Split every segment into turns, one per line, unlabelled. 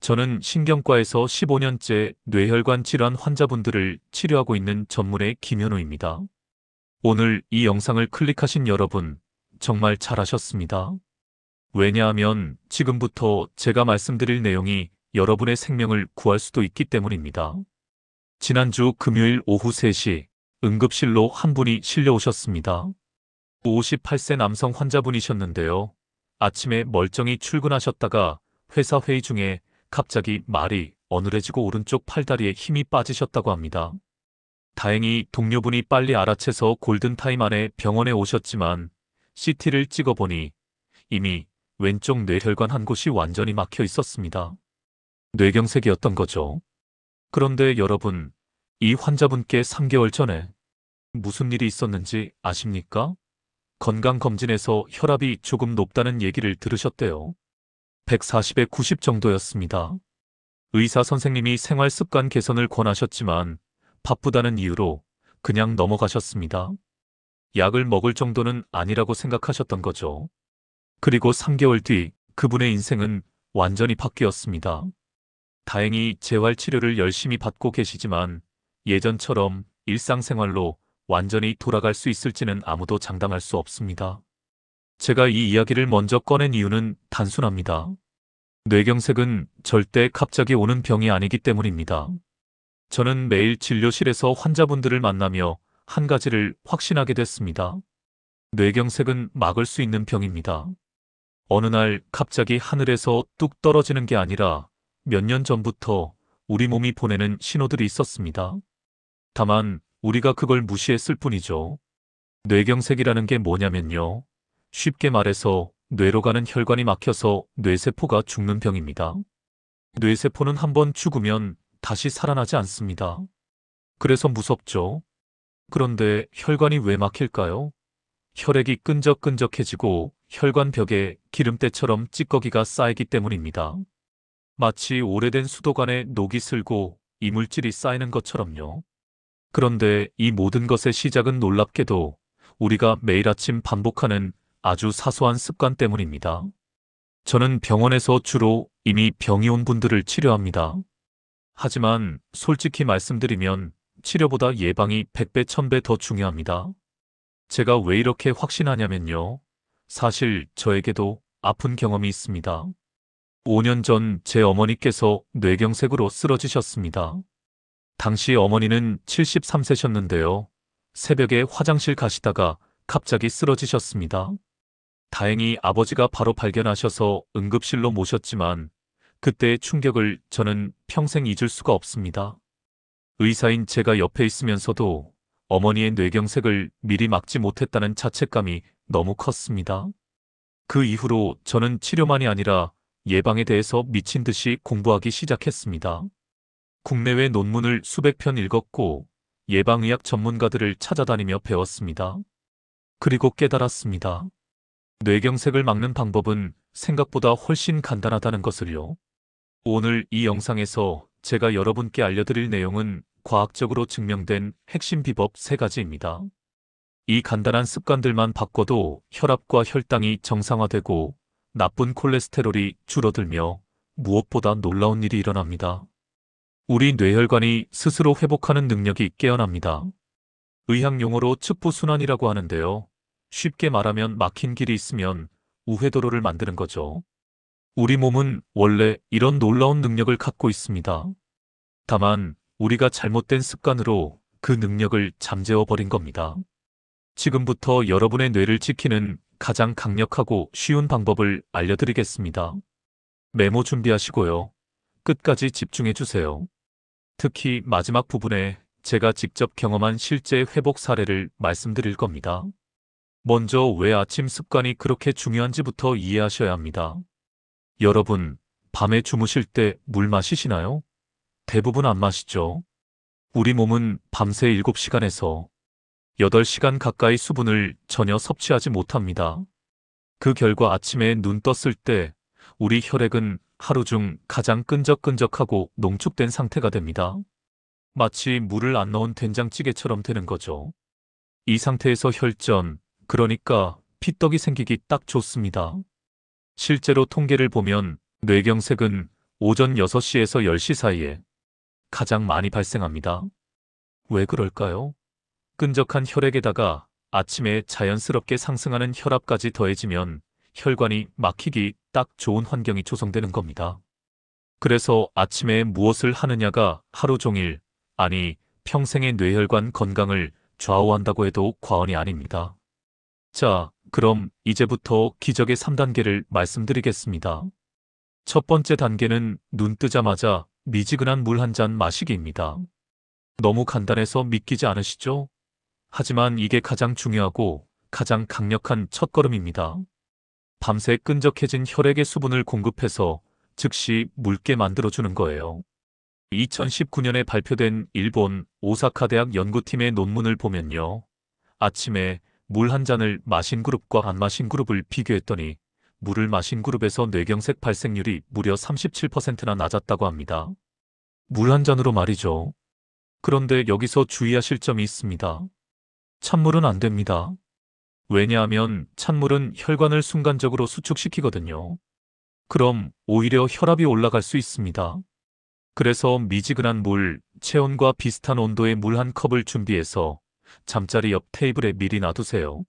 저는 신경과에서 15년째 뇌혈관 질환 환자분들을 치료하고 있는 전문의 김현우입니다. 오늘 이 영상을 클릭하신 여러분, 정말 잘하셨습니다. 왜냐하면 지금부터 제가 말씀드릴 내용이 여러분의 생명을 구할 수도 있기 때문입니다. 지난주 금요일 오후 3시 응급실로 한 분이 실려오셨습니다. 58세 남성 환자분이셨는데요. 아침에 멀쩡히 출근하셨다가 회사 회의 중에 갑자기 말이 어눌해지고 오른쪽 팔다리에 힘이 빠지셨다고 합니다. 다행히 동료분이 빨리 알아채서 골든타임 안에 병원에 오셨지만 CT를 찍어보니 이미 왼쪽 뇌혈관 한 곳이 완전히 막혀 있었습니다. 뇌경색이었던 거죠. 그런데 여러분, 이 환자분께 3개월 전에 무슨 일이 있었는지 아십니까? 건강검진에서 혈압이 조금 높다는 얘기를 들으셨대요. 140에 90 정도였습니다. 의사 선생님이 생활습관 개선을 권하셨지만 바쁘다는 이유로 그냥 넘어가셨습니다. 약을 먹을 정도는 아니라고 생각하셨던 거죠. 그리고 3개월 뒤 그분의 인생은 완전히 바뀌었습니다. 다행히 재활치료를 열심히 받고 계시지만 예전처럼 일상생활로 완전히 돌아갈 수 있을지는 아무도 장담할 수 없습니다. 제가 이 이야기를 먼저 꺼낸 이유는 단순합니다. 뇌경색은 절대 갑자기 오는 병이 아니기 때문입니다. 저는 매일 진료실에서 환자분들을 만나며 한 가지를 확신하게 됐습니다. 뇌경색은 막을 수 있는 병입니다. 어느 날 갑자기 하늘에서 뚝 떨어지는 게 아니라 몇 년 전부터 우리 몸이 보내는 신호들이 있었습니다. 다만 우리가 그걸 무시했을 뿐이죠. 뇌경색이라는 게 뭐냐면요. 쉽게 말해서 뇌로 가는 혈관이 막혀서 뇌세포가 죽는 병입니다. 뇌세포는 한번 죽으면 다시 살아나지 않습니다. 그래서 무섭죠. 그런데 혈관이 왜 막힐까요? 혈액이 끈적끈적해지고 혈관 벽에 기름때처럼 찌꺼기가 쌓이기 때문입니다. 마치 오래된 수도관에 녹이 슬고 이물질이 쌓이는 것처럼요. 그런데 이 모든 것의 시작은 놀랍게도 우리가 매일 아침 반복하는 아주 사소한 습관 때문입니다. 저는 병원에서 주로 이미 병이 온 분들을 치료합니다. 하지만 솔직히 말씀드리면 치료보다 예방이 100배, 1000배 더 중요합니다. 제가 왜 이렇게 확신하냐면요. 사실 저에게도 아픈 경험이 있습니다. 5년 전 제 어머니께서 뇌경색으로 쓰러지셨습니다. 당시 어머니는 73세셨는데요. 새벽에 화장실 가시다가 갑자기 쓰러지셨습니다. 다행히 아버지가 바로 발견하셔서 응급실로 모셨지만 그때의 충격을 저는 평생 잊을 수가 없습니다. 의사인 제가 옆에 있으면서도 어머니의 뇌경색을 미리 막지 못했다는 자책감이 너무 컸습니다. 그 이후로 저는 치료만이 아니라 예방에 대해서 미친 듯이 공부하기 시작했습니다. 국내외 논문을 수백 편 읽었고 예방의학 전문가들을 찾아다니며 배웠습니다. 그리고 깨달았습니다. 뇌경색을 막는 방법은 생각보다 훨씬 간단하다는 것을요. 오늘 이 영상에서 제가 여러분께 알려드릴 내용은 과학적으로 증명된 핵심 비법 3가지입니다. 이 간단한 습관들만 바꿔도 혈압과 혈당이 정상화되고 나쁜 콜레스테롤이 줄어들며 무엇보다 놀라운 일이 일어납니다. 우리 뇌혈관이 스스로 회복하는 능력이 깨어납니다. 의학 용어로 척부순환이라고 하는데요. 쉽게 말하면 막힌 길이 있으면 우회도로를 만드는 거죠. 우리 몸은 원래 이런 놀라운 능력을 갖고 있습니다. 다만 우리가 잘못된 습관으로 그 능력을 잠재워 버린 겁니다. 지금부터 여러분의 뇌를 지키는 가장 강력하고 쉬운 방법을 알려드리겠습니다. 메모 준비하시고요. 끝까지 집중해 주세요. 특히 마지막 부분에 제가 직접 경험한 실제 회복 사례를 말씀드릴 겁니다. 먼저 왜 아침 습관이 그렇게 중요한지부터 이해하셔야 합니다. 여러분, 밤에 주무실 때 물 마시시나요? 대부분 안 마시죠. 우리 몸은 밤새 7시간에서 8시간 가까이 수분을 전혀 섭취하지 못합니다. 그 결과 아침에 눈 떴을 때 우리 혈액은 하루 중 가장 끈적끈적하고 농축된 상태가 됩니다. 마치 물을 안 넣은 된장찌개처럼 되는 거죠. 이 상태에서 혈전, 그러니까 피떡이 생기기 딱 좋습니다. 실제로 통계를 보면 뇌경색은 오전 6시에서 10시 사이에 가장 많이 발생합니다. 왜 그럴까요? 끈적한 혈액에다가 아침에 자연스럽게 상승하는 혈압까지 더해지면 혈관이 막히기 딱 좋은 환경이 조성되는 겁니다. 그래서 아침에 무엇을 하느냐가 하루 종일, 아니 평생의 뇌혈관 건강을 좌우한다고 해도 과언이 아닙니다. 자, 그럼 이제부터 기적의 3단계를 말씀드리겠습니다. 첫 번째 단계는 눈 뜨자마자 미지근한 물 한 잔 마시기입니다. 너무 간단해서 믿기지 않으시죠? 하지만 이게 가장 중요하고 가장 강력한 첫걸음입니다. 밤새 끈적해진 혈액의 수분을 공급해서 즉시 묽게 만들어주는 거예요. 2019년에 발표된 일본 오사카 대학 연구팀의 논문을 보면요. 아침에 물 한 잔을 마신 그룹과 안 마신 그룹을 비교했더니 물을 마신 그룹에서 뇌경색 발생률이 무려 37%나 낮았다고 합니다. 물 한 잔으로 말이죠. 그런데 여기서 주의하실 점이 있습니다. 찬물은 안 됩니다. 왜냐하면 찬물은 혈관을 순간적으로 수축시키거든요. 그럼 오히려 혈압이 올라갈 수 있습니다. 그래서 미지근한 물, 체온과 비슷한 온도의 물 한 컵을 준비해서 잠자리 옆 테이블에 미리 놔두세요.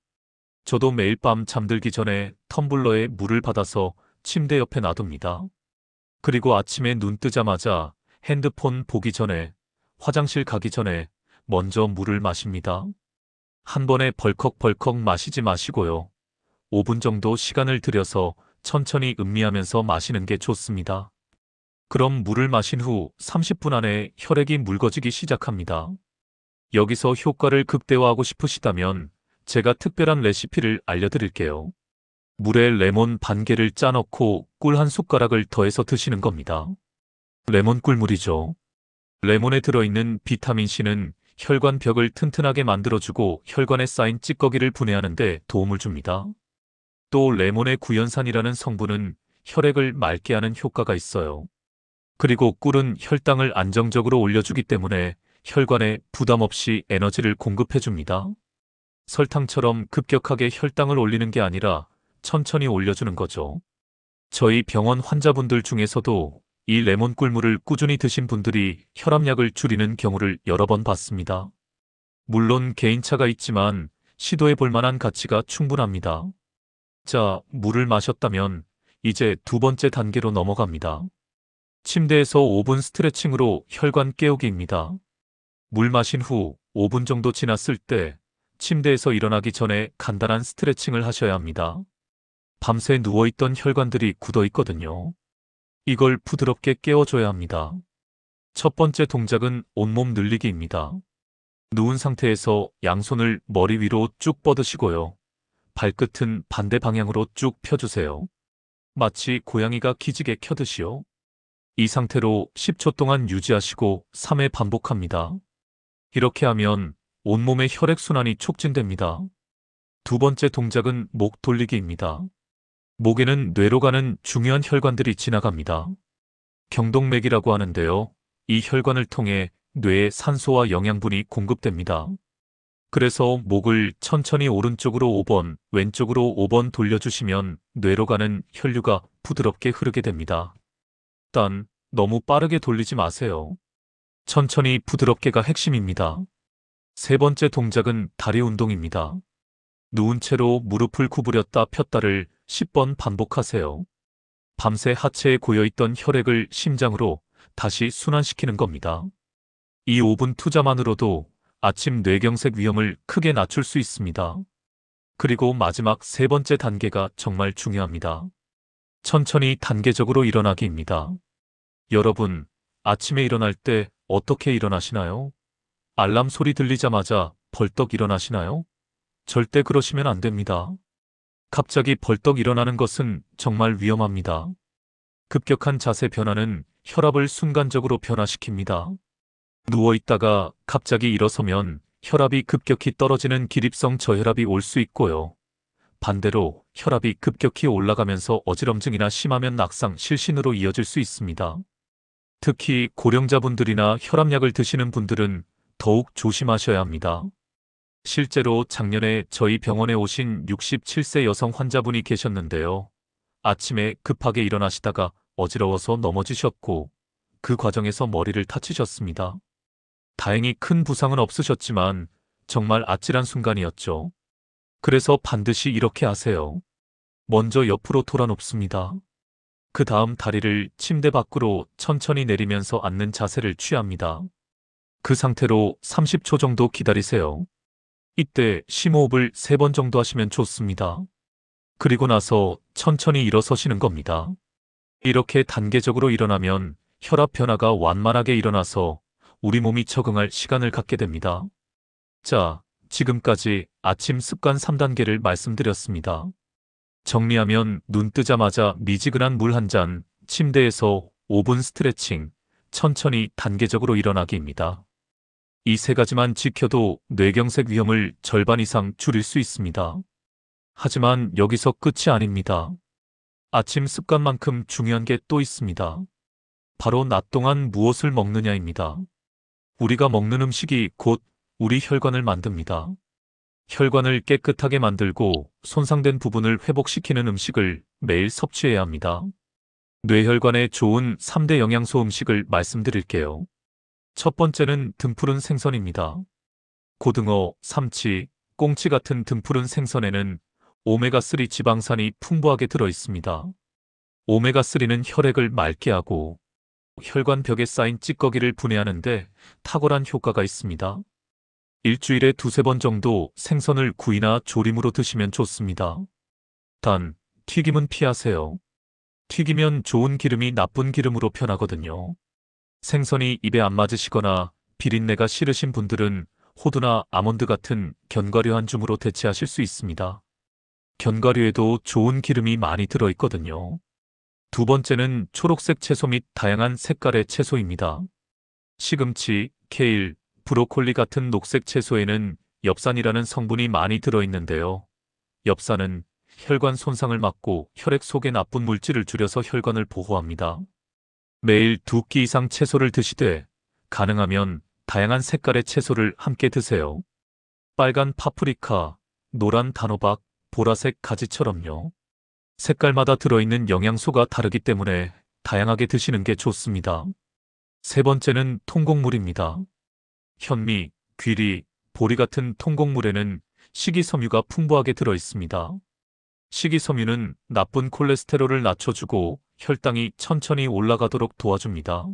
저도 매일 밤 잠들기 전에 텀블러에 물을 받아서 침대 옆에 놔둡니다. 그리고 아침에 눈 뜨자마자 핸드폰 보기 전에, 화장실 가기 전에 먼저 물을 마십니다. 한 번에 벌컥벌컥 마시지 마시고요. 5분 정도 시간을 들여서 천천히 음미하면서 마시는 게 좋습니다. 그럼 물을 마신 후 30분 안에 혈액이 묽어지기 시작합니다. 여기서 효과를 극대화하고 싶으시다면 제가 특별한 레시피를 알려드릴게요. 물에 레몬 반 개를 짜 넣고 꿀 한 숟가락을 더해서 드시는 겁니다. 레몬 꿀물이죠. 레몬에 들어있는 비타민C는 혈관 벽을 튼튼하게 만들어주고 혈관에 쌓인 찌꺼기를 분해하는 데 도움을 줍니다. 또 레몬의 구연산이라는 성분은 혈액을 맑게 하는 효과가 있어요. 그리고 꿀은 혈당을 안정적으로 올려주기 때문에 혈관에 부담 없이 에너지를 공급해줍니다. 설탕처럼 급격하게 혈당을 올리는 게 아니라 천천히 올려주는 거죠. 저희 병원 환자분들 중에서도 이 레몬 꿀물을 꾸준히 드신 분들이 혈압약을 줄이는 경우를 여러 번 봤습니다. 물론 개인차가 있지만 시도해 볼 만한 가치가 충분합니다. 자, 물을 마셨다면 이제 두 번째 단계로 넘어갑니다. 침대에서 5분 스트레칭으로 혈관 깨우기입니다. 물 마신 후 5분 정도 지났을 때 침대에서 일어나기 전에 간단한 스트레칭을 하셔야 합니다. 밤새 누워있던 혈관들이 굳어 있거든요. 이걸 부드럽게 깨워줘야 합니다. 첫 번째 동작은 온몸 늘리기입니다. 누운 상태에서 양손을 머리 위로 쭉 뻗으시고요. 발끝은 반대 방향으로 쭉 펴주세요. 마치 고양이가 기지개 켜듯이요. 이 상태로 10초 동안 유지하시고 3회 반복합니다. 이렇게 하면 온몸의 혈액순환이 촉진됩니다. 두 번째 동작은 목 돌리기입니다. 목에는 뇌로 가는 중요한 혈관들이 지나갑니다. 경동맥이라고 하는데요. 이 혈관을 통해 뇌에 산소와 영양분이 공급됩니다. 그래서 목을 천천히 오른쪽으로 5번, 왼쪽으로 5번 돌려주시면 뇌로 가는 혈류가 부드럽게 흐르게 됩니다. 단, 너무 빠르게 돌리지 마세요. 천천히 부드럽게가 핵심입니다. 세 번째 동작은 다리 운동입니다. 누운 채로 무릎을 구부렸다 폈다를 10번 반복하세요. 밤새 하체에 고여있던 혈액을 심장으로 다시 순환시키는 겁니다. 이 5분 투자만으로도 아침 뇌경색 위험을 크게 낮출 수 있습니다. 그리고 마지막 세 번째 단계가 정말 중요합니다. 천천히 단계적으로 일어나기입니다. 여러분, 아침에 일어날 때 어떻게 일어나시나요? 알람 소리 들리자마자 벌떡 일어나시나요? 절대 그러시면 안 됩니다. 갑자기 벌떡 일어나는 것은 정말 위험합니다. 급격한 자세 변화는 혈압을 순간적으로 변화시킵니다. 누워있다가 갑자기 일어서면 혈압이 급격히 떨어지는 기립성 저혈압이 올 수 있고요. 반대로 혈압이 급격히 올라가면서 어지럼증이나 심하면 낙상, 실신으로 이어질 수 있습니다. 특히 고령자분들이나 혈압약을 드시는 분들은 더욱 조심하셔야 합니다. 실제로 작년에 저희 병원에 오신 67세 여성 환자분이 계셨는데요. 아침에 급하게 일어나시다가 어지러워서 넘어지셨고 그 과정에서 머리를 다치셨습니다. 다행히 큰 부상은 없으셨지만 정말 아찔한 순간이었죠. 그래서 반드시 이렇게 하세요. 먼저 옆으로 돌아눕습니다. 그 다음 다리를 침대 밖으로 천천히 내리면서 앉는 자세를 취합니다. 그 상태로 30초 정도 기다리세요. 이때 심호흡을 3번 정도 하시면 좋습니다. 그리고 나서 천천히 일어서시는 겁니다. 이렇게 단계적으로 일어나면 혈압 변화가 완만하게 일어나서 우리 몸이 적응할 시간을 갖게 됩니다. 자, 지금까지 아침 습관 3단계를 말씀드렸습니다. 정리하면 눈 뜨자마자 미지근한 물 한 잔, 침대에서 5분 스트레칭, 천천히 단계적으로 일어나기입니다. 이 3가지만 지켜도 뇌경색 위험을 절반 이상 줄일 수 있습니다. 하지만 여기서 끝이 아닙니다. 아침 습관만큼 중요한 게 또 있습니다. 바로 낮 동안 무엇을 먹느냐입니다. 우리가 먹는 음식이 곧 우리 혈관을 만듭니다. 혈관을 깨끗하게 만들고 손상된 부분을 회복시키는 음식을 매일 섭취해야 합니다. 뇌혈관에 좋은 3대 영양소 음식을 말씀드릴게요. 첫 번째는 등푸른 생선입니다. 고등어, 삼치, 꽁치 같은 등푸른 생선에는 오메가3 지방산이 풍부하게 들어 있습니다. 오메가3는 혈액을 맑게 하고 혈관 벽에 쌓인 찌꺼기를 분해하는데 탁월한 효과가 있습니다. 일주일에 2~3번 정도 생선을 구이나 조림으로 드시면 좋습니다. 단, 튀김은 피하세요. 튀기면 좋은 기름이 나쁜 기름으로 변하거든요. 생선이 입에 안 맞으시거나 비린내가 싫으신 분들은 호두나 아몬드 같은 견과류 한 줌으로 대체하실 수 있습니다. 견과류에도 좋은 기름이 많이 들어있거든요. 두 번째는 초록색 채소 및 다양한 색깔의 채소입니다. 시금치, 케일, 브로콜리 같은 녹색 채소에는 엽산이라는 성분이 많이 들어있는데요. 엽산은 혈관 손상을 막고 혈액 속의 나쁜 물질을 줄여서 혈관을 보호합니다. 매일 2끼 이상 채소를 드시되 가능하면 다양한 색깔의 채소를 함께 드세요. 빨간 파프리카, 노란 단호박, 보라색 가지처럼요. 색깔마다 들어있는 영양소가 다르기 때문에 다양하게 드시는 게 좋습니다. 세 번째는 통곡물입니다. 현미, 귀리, 보리 같은 통곡물에는 식이섬유가 풍부하게 들어있습니다. 식이섬유는 나쁜 콜레스테롤을 낮춰주고 혈당이 천천히 올라가도록 도와줍니다.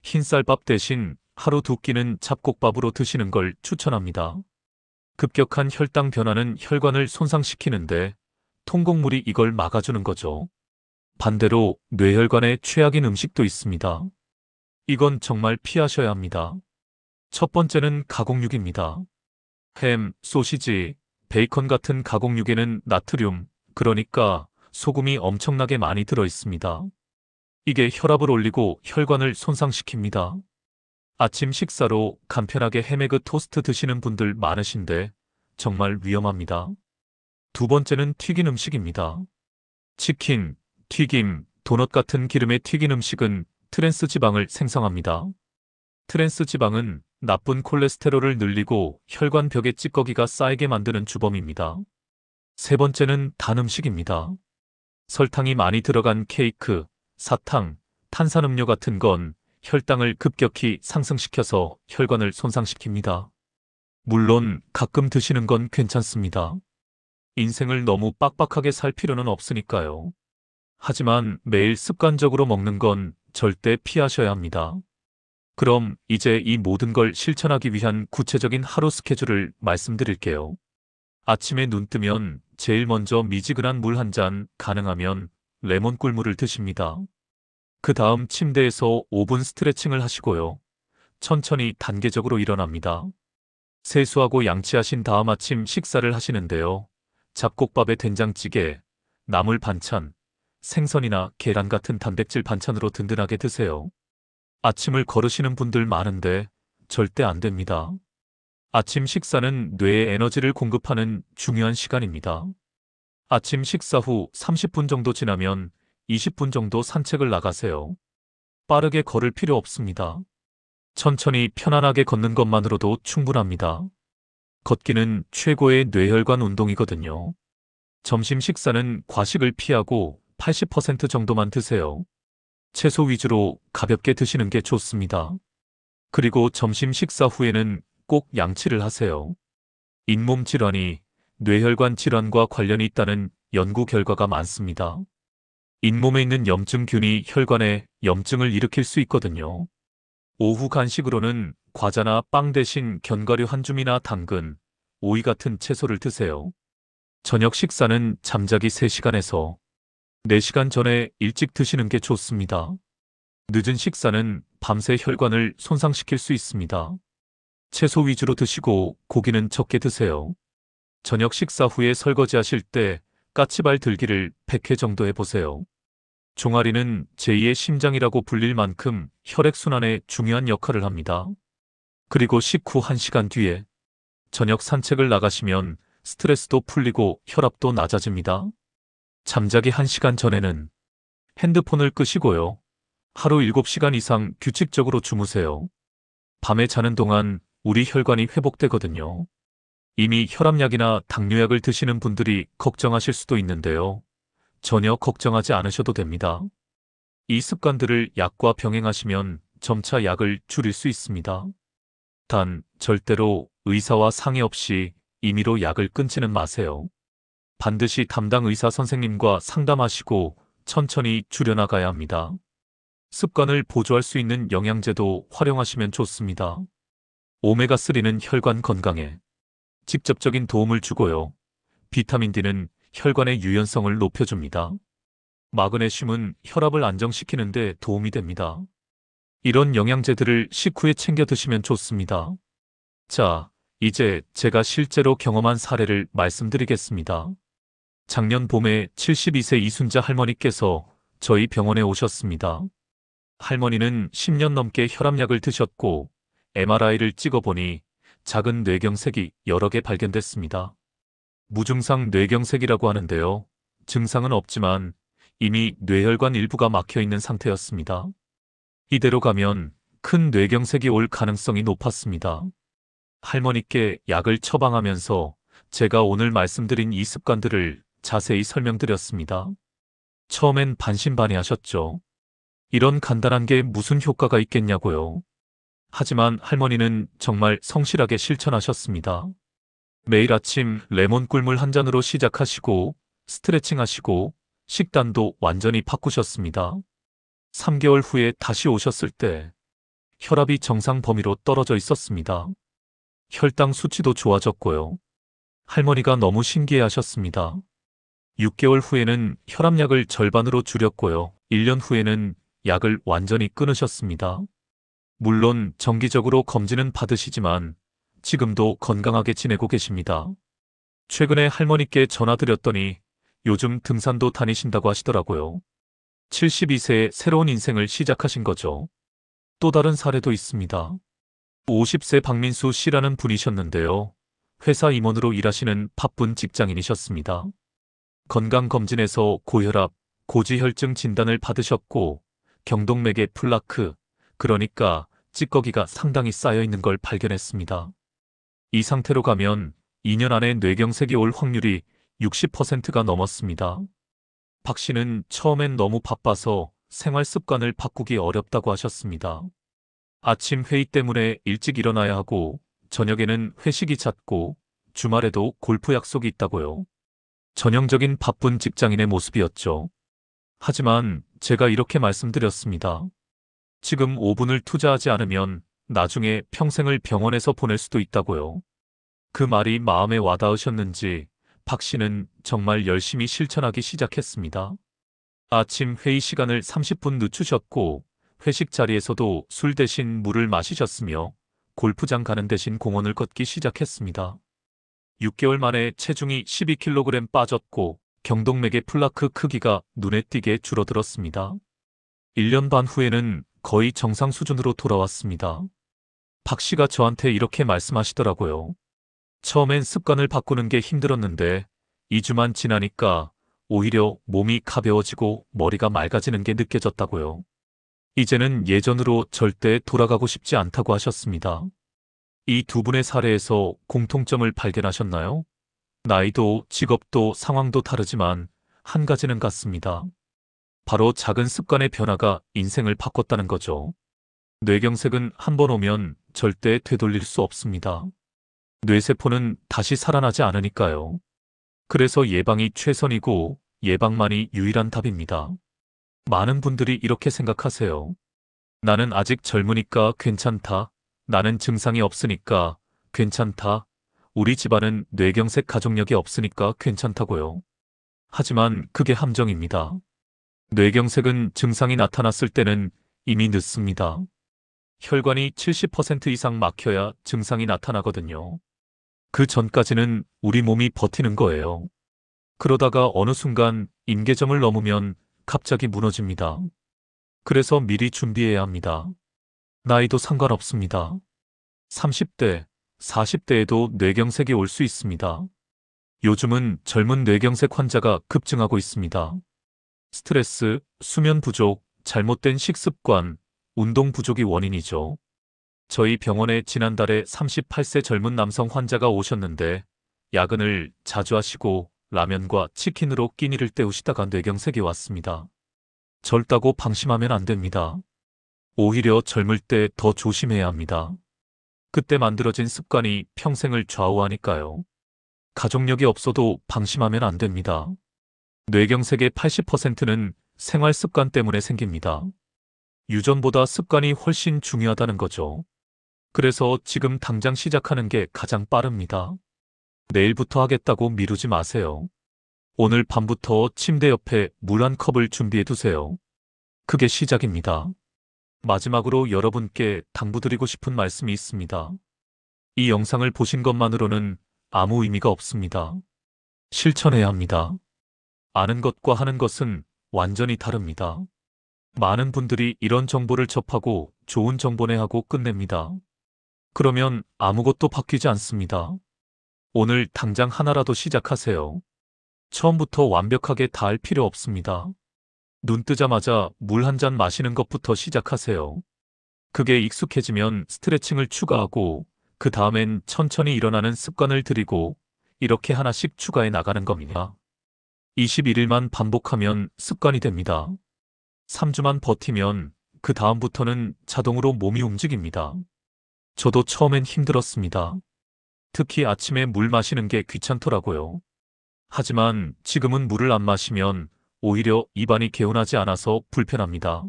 흰쌀밥 대신 하루 2끼는 잡곡밥으로 드시는 걸 추천합니다. 급격한 혈당 변화는 혈관을 손상시키는데 통곡물이 이걸 막아주는 거죠. 반대로 뇌혈관에 최악인 음식도 있습니다. 이건 정말 피하셔야 합니다. 첫 번째는 가공육입니다. 햄, 소시지, 베이컨 같은 가공육에는 나트륨, 그러니까 소금이 엄청나게 많이 들어 있습니다. 이게 혈압을 올리고 혈관을 손상시킵니다. 아침 식사로 간편하게 햄에그 토스트 드시는 분들 많으신데 정말 위험합니다. 두 번째는 튀긴 음식입니다. 치킨, 튀김, 도넛 같은 기름에 튀긴 음식은 트랜스 지방을 생성합니다. 트랜스 지방은 나쁜 콜레스테롤을 늘리고 혈관 벽에 찌꺼기가 쌓이게 만드는 주범입니다. 세 번째는 단 음식입니다. 설탕이 많이 들어간 케이크, 사탕, 탄산음료 같은 건 혈당을 급격히 상승시켜서 혈관을 손상시킵니다. 물론 가끔 드시는 건 괜찮습니다. 인생을 너무 빡빡하게 살 필요는 없으니까요. 하지만 매일 습관적으로 먹는 건 절대 피하셔야 합니다. 그럼 이제 이 모든 걸 실천하기 위한 구체적인 하루 스케줄을 말씀드릴게요. 아침에 눈 뜨면 제일 먼저 미지근한 물 한 잔, 가능하면 레몬 꿀물을 드십니다. 그 다음 침대에서 5분 스트레칭을 하시고요. 천천히 단계적으로 일어납니다. 세수하고 양치하신 다음 아침 식사를 하시는데요. 잡곡밥에 된장찌개, 나물 반찬, 생선이나 계란 같은 단백질 반찬으로 든든하게 드세요. 아침을 거르시는 분들 많은데 절대 안 됩니다. 아침 식사는 뇌에 에너지를 공급하는 중요한 시간입니다. 아침 식사 후 30분 정도 지나면 20분 정도 산책을 나가세요. 빠르게 걸을 필요 없습니다. 천천히 편안하게 걷는 것만으로도 충분합니다. 걷기는 최고의 뇌혈관 운동이거든요. 점심 식사는 과식을 피하고 80% 정도만 드세요. 채소 위주로 가볍게 드시는 게 좋습니다. 그리고 점심 식사 후에는 꼭 양치를 하세요. 잇몸 질환이 뇌혈관 질환과 관련이 있다는 연구 결과가 많습니다. 잇몸에 있는 염증균이 혈관에 염증을 일으킬 수 있거든요. 오후 간식으로는 과자나 빵 대신 견과류 한 줌이나 당근, 오이 같은 채소를 드세요. 저녁 식사는 잠자기 3시간에서 4시간 전에 일찍 드시는 게 좋습니다. 늦은 식사는 밤새 혈관을 손상시킬 수 있습니다. 채소 위주로 드시고 고기는 적게 드세요. 저녁 식사 후에 설거지하실 때 까치발 들기를 100회 정도 해보세요. 종아리는 제2의 심장이라고 불릴 만큼 혈액순환에 중요한 역할을 합니다. 그리고 식후 1시간 뒤에 저녁 산책을 나가시면 스트레스도 풀리고 혈압도 낮아집니다. 잠자기 1시간 전에는 핸드폰을 끄시고요. 하루 7시간 이상 규칙적으로 주무세요. 밤에 자는 동안 우리 혈관이 회복되거든요. 이미 혈압약이나 당뇨약을 드시는 분들이 걱정하실 수도 있는데요. 전혀 걱정하지 않으셔도 됩니다. 이 습관들을 약과 병행하시면 점차 약을 줄일 수 있습니다. 단, 절대로 의사와 상의 없이 임의로 약을 끊지는 마세요. 반드시 담당 의사 선생님과 상담하시고 천천히 줄여나가야 합니다. 습관을 보조할 수 있는 영양제도 활용하시면 좋습니다. 오메가3는 혈관 건강에 직접적인 도움을 주고요. 비타민 D는 혈관의 유연성을 높여줍니다. 마그네슘은 혈압을 안정시키는 데 도움이 됩니다. 이런 영양제들을 식후에 챙겨 드시면 좋습니다. 자, 이제 제가 실제로 경험한 사례를 말씀드리겠습니다. 작년 봄에 72세 이순자 할머니께서 저희 병원에 오셨습니다. 할머니는 10년 넘게 혈압약을 드셨고 MRI를 찍어보니 작은 뇌경색이 여러 개 발견됐습니다. 무증상 뇌경색이라고 하는데요. 증상은 없지만 이미 뇌혈관 일부가 막혀 있는 상태였습니다. 이대로 가면 큰 뇌경색이 올 가능성이 높았습니다. 할머니께 약을 처방하면서 제가 오늘 말씀드린 이 습관들을 자세히 설명드렸습니다. 처음엔 반신반의하셨죠. 이런 간단한 게 무슨 효과가 있겠냐고요. 하지만 할머니는 정말 성실하게 실천하셨습니다. 매일 아침 레몬 꿀물 한 잔으로 시작하시고 스트레칭 하시고 식단도 완전히 바꾸셨습니다. 3개월 후에 다시 오셨을 때 혈압이 정상 범위로 떨어져 있었습니다. 혈당 수치도 좋아졌고요. 할머니가 너무 신기해하셨습니다. 6개월 후에는 혈압약을 절반으로 줄였고요. 1년 후에는 약을 완전히 끊으셨습니다. 물론 정기적으로 검진은 받으시지만 지금도 건강하게 지내고 계십니다. 최근에 할머니께 전화드렸더니 요즘 등산도 다니신다고 하시더라고요. 72세에 새로운 인생을 시작하신 거죠. 또 다른 사례도 있습니다. 50세 박민수 씨라는 분이셨는데요. 회사 임원으로 일하시는 바쁜 직장인이셨습니다. 건강검진에서 고혈압, 고지혈증 진단을 받으셨고 경동맥에 플라크, 그러니까 찌꺼기가 상당히 쌓여 있는 걸 발견했습니다. 이 상태로 가면 2년 안에 뇌경색이 올 확률이 60%가 넘었습니다. 박 씨는 처음엔 너무 바빠서 생활 습관을 바꾸기 어렵다고 하셨습니다. 아침 회의 때문에 일찍 일어나야 하고 저녁에는 회식이 잦고 주말에도 골프 약속이 있다고요. 전형적인 바쁜 직장인의 모습이었죠. 하지만 제가 이렇게 말씀드렸습니다. 지금 5분을 투자하지 않으면 나중에 평생을 병원에서 보낼 수도 있다고요. 그 말이 마음에 와닿으셨는지 박 씨는 정말 열심히 실천하기 시작했습니다. 아침 회의 시간을 30분 늦추셨고 회식 자리에서도 술 대신 물을 마시셨으며 골프장 가는 대신 공원을 걷기 시작했습니다. 6개월 만에 체중이 12kg 빠졌고 경동맥의 플라크 크기가 눈에 띄게 줄어들었습니다. 1년 반 후에는 거의 정상 수준으로 돌아왔습니다. 박 씨가 저한테 이렇게 말씀하시더라고요. 처음엔 습관을 바꾸는 게 힘들었는데 2주만 지나니까 오히려 몸이 가벼워지고 머리가 맑아지는 게 느껴졌다고요. 이제는 예전으로 절대 돌아가고 싶지 않다고 하셨습니다. 이 두 분의 사례에서 공통점을 발견하셨나요? 나이도 직업도 상황도 다르지만 한 가지는 같습니다. 바로 작은 습관의 변화가 인생을 바꿨다는 거죠. 뇌경색은 한 번 오면 절대 되돌릴 수 없습니다. 뇌세포는 다시 살아나지 않으니까요. 그래서 예방이 최선이고 예방만이 유일한 답입니다. 많은 분들이 이렇게 생각하세요. 나는 아직 젊으니까 괜찮다. 나는 증상이 없으니까 괜찮다. 우리 집안은 뇌경색 가족력이 없으니까 괜찮다고요. 하지만 그게 함정입니다. 뇌경색은 증상이 나타났을 때는 이미 늦습니다. 혈관이 70% 이상 막혀야 증상이 나타나거든요. 그 전까지는 우리 몸이 버티는 거예요. 그러다가 어느 순간 임계점을 넘으면 갑자기 무너집니다. 그래서 미리 준비해야 합니다. 나이도 상관없습니다. 30대, 40대에도 뇌경색이 올 수 있습니다. 요즘은 젊은 뇌경색 환자가 급증하고 있습니다. 스트레스, 수면 부족, 잘못된 식습관, 운동 부족이 원인이죠. 저희 병원에 지난달에 38세 젊은 남성 환자가 오셨는데 야근을 자주 하시고 라면과 치킨으로 끼니를 때우시다가 뇌경색이 왔습니다. 젊다고 방심하면 안 됩니다. 오히려 젊을 때 더 조심해야 합니다. 그때 만들어진 습관이 평생을 좌우하니까요. 가족력이 없어도 방심하면 안 됩니다. 뇌경색의 80%는 생활 습관 때문에 생깁니다. 유전보다 습관이 훨씬 중요하다는 거죠. 그래서 지금 당장 시작하는 게 가장 빠릅니다. 내일부터 하겠다고 미루지 마세요. 오늘 밤부터 침대 옆에 물 한 컵을 준비해 두세요. 그게 시작입니다. 마지막으로 여러분께 당부드리고 싶은 말씀이 있습니다. 이 영상을 보신 것만으로는 아무 의미가 없습니다. 실천해야 합니다. 아는 것과 하는 것은 완전히 다릅니다. 많은 분들이 이런 정보를 접하고 좋은 정보네 하고 끝냅니다. 그러면 아무것도 바뀌지 않습니다. 오늘 당장 하나라도 시작하세요. 처음부터 완벽하게 다 할 필요 없습니다. 눈 뜨자마자 물 한 잔 마시는 것부터 시작하세요. 그게 익숙해지면 스트레칭을 추가하고 그 다음엔 천천히 일어나는 습관을 들이고 이렇게 하나씩 추가해 나가는 겁니다. 21일만 반복하면 습관이 됩니다. 3주만 버티면 그 다음부터는 자동으로 몸이 움직입니다. 저도 처음엔 힘들었습니다. 특히 아침에 물 마시는 게 귀찮더라고요. 하지만 지금은 물을 안 마시면 오히려 입안이 개운하지 않아서 불편합니다.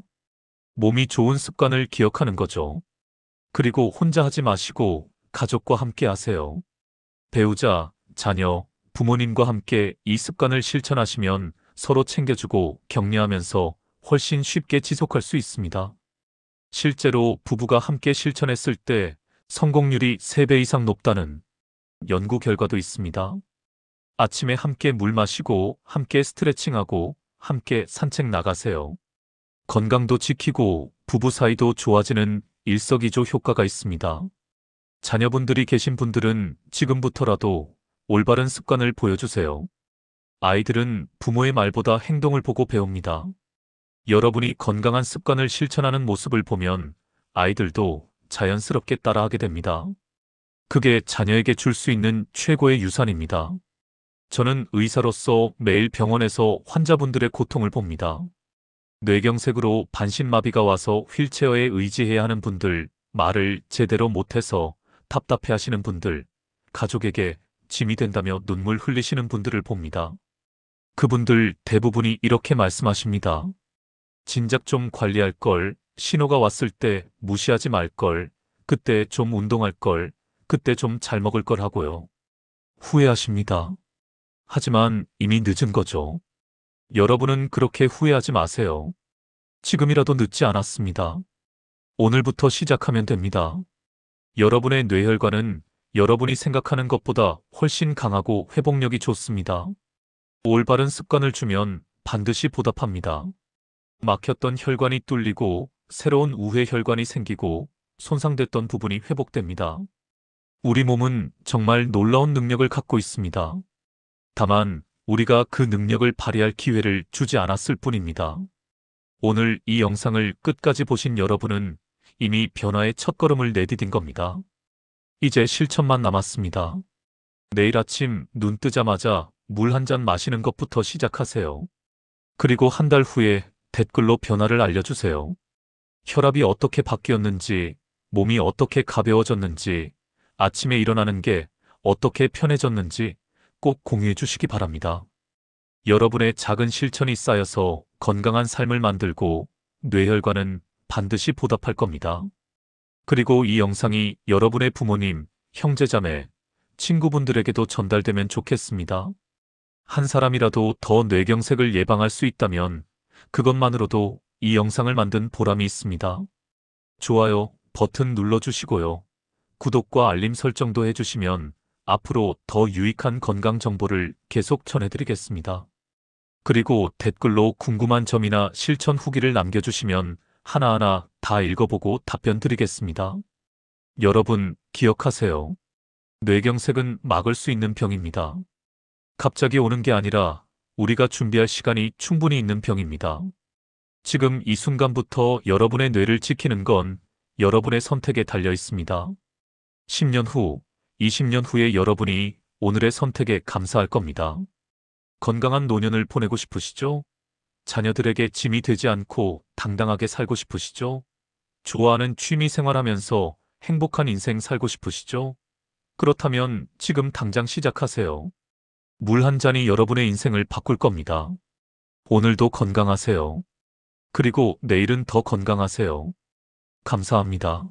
몸이 좋은 습관을 기억하는 거죠. 그리고 혼자 하지 마시고 가족과 함께 하세요. 배우자, 자녀, 부모님과 함께 이 습관을 실천하시면 서로 챙겨주고 격려하면서 훨씬 쉽게 지속할 수 있습니다. 실제로 부부가 함께 실천했을 때 성공률이 3배 이상 높다는 연구 결과도 있습니다. 아침에 함께 물 마시고 함께 스트레칭하고 함께 산책 나가세요. 건강도 지키고 부부 사이도 좋아지는 일석이조 효과가 있습니다. 자녀분들이 계신 분들은 지금부터라도 올바른 습관을 보여주세요. 아이들은 부모의 말보다 행동을 보고 배웁니다. 여러분이 건강한 습관을 실천하는 모습을 보면 아이들도 자연스럽게 따라하게 됩니다. 그게 자녀에게 줄 수 있는 최고의 유산입니다. 저는 의사로서 매일 병원에서 환자분들의 고통을 봅니다. 뇌경색으로 반신마비가 와서 휠체어에 의지해야 하는 분들, 말을 제대로 못해서 답답해 하시는 분들, 가족에게 짐이 된다며 눈물 흘리시는 분들을 봅니다. 그분들 대부분이 이렇게 말씀하십니다. 진작 좀 관리할 걸, 신호가 왔을 때 무시하지 말 걸, 그때 좀 운동할 걸, 그때 좀 잘 먹을 걸 하고요. 후회하십니다. 하지만 이미 늦은 거죠. 여러분은 그렇게 후회하지 마세요. 지금이라도 늦지 않았습니다. 오늘부터 시작하면 됩니다. 여러분의 뇌혈관은 여러분이 생각하는 것보다 훨씬 강하고 회복력이 좋습니다. 올바른 습관을 주면 반드시 보답합니다. 막혔던 혈관이 뚫리고 새로운 우회 혈관이 생기고 손상됐던 부분이 회복됩니다. 우리 몸은 정말 놀라운 능력을 갖고 있습니다. 다만 우리가 그 능력을 발휘할 기회를 주지 않았을 뿐입니다. 오늘 이 영상을 끝까지 보신 여러분은 이미 변화의 첫걸음을 내디딘 겁니다. 이제 실천만 남았습니다. 내일 아침 눈 뜨자마자 물 한 잔 마시는 것부터 시작하세요. 그리고 한 달 후에 댓글로 변화를 알려주세요. 혈압이 어떻게 바뀌었는지, 몸이 어떻게 가벼워졌는지, 아침에 일어나는 게 어떻게 편해졌는지 꼭 공유해 주시기 바랍니다. 여러분의 작은 실천이 쌓여서 건강한 삶을 만들고 뇌혈관은 반드시 보답할 겁니다. 그리고 이 영상이 여러분의 부모님, 형제자매, 친구분들에게도 전달되면 좋겠습니다. 한 사람이라도 더 뇌경색을 예방할 수 있다면 그것만으로도 이 영상을 만든 보람이 있습니다. 좋아요 버튼 눌러주시고요. 구독과 알림 설정도 해주시면 앞으로 더 유익한 건강 정보를 계속 전해드리겠습니다. 그리고 댓글로 궁금한 점이나 실천 후기를 남겨주시면 하나하나 다 읽어보고 답변 드리겠습니다. 여러분, 기억하세요. 뇌경색은 막을 수 있는 병입니다. 갑자기 오는 게 아니라 우리가 준비할 시간이 충분히 있는 병입니다. 지금 이 순간부터 여러분의 뇌를 지키는 건 여러분의 선택에 달려 있습니다. 10년 후, 20년 후에 여러분이 오늘의 선택에 감사할 겁니다. 건강한 노년을 보내고 싶으시죠? 자녀들에게 짐이 되지 않고 당당하게 살고 싶으시죠? 좋아하는 취미 생활하면서 행복한 인생 살고 싶으시죠? 그렇다면 지금 당장 시작하세요. 물 한 잔이 여러분의 인생을 바꿀 겁니다. 오늘도 건강하세요. 그리고 내일은 더 건강하세요. 감사합니다.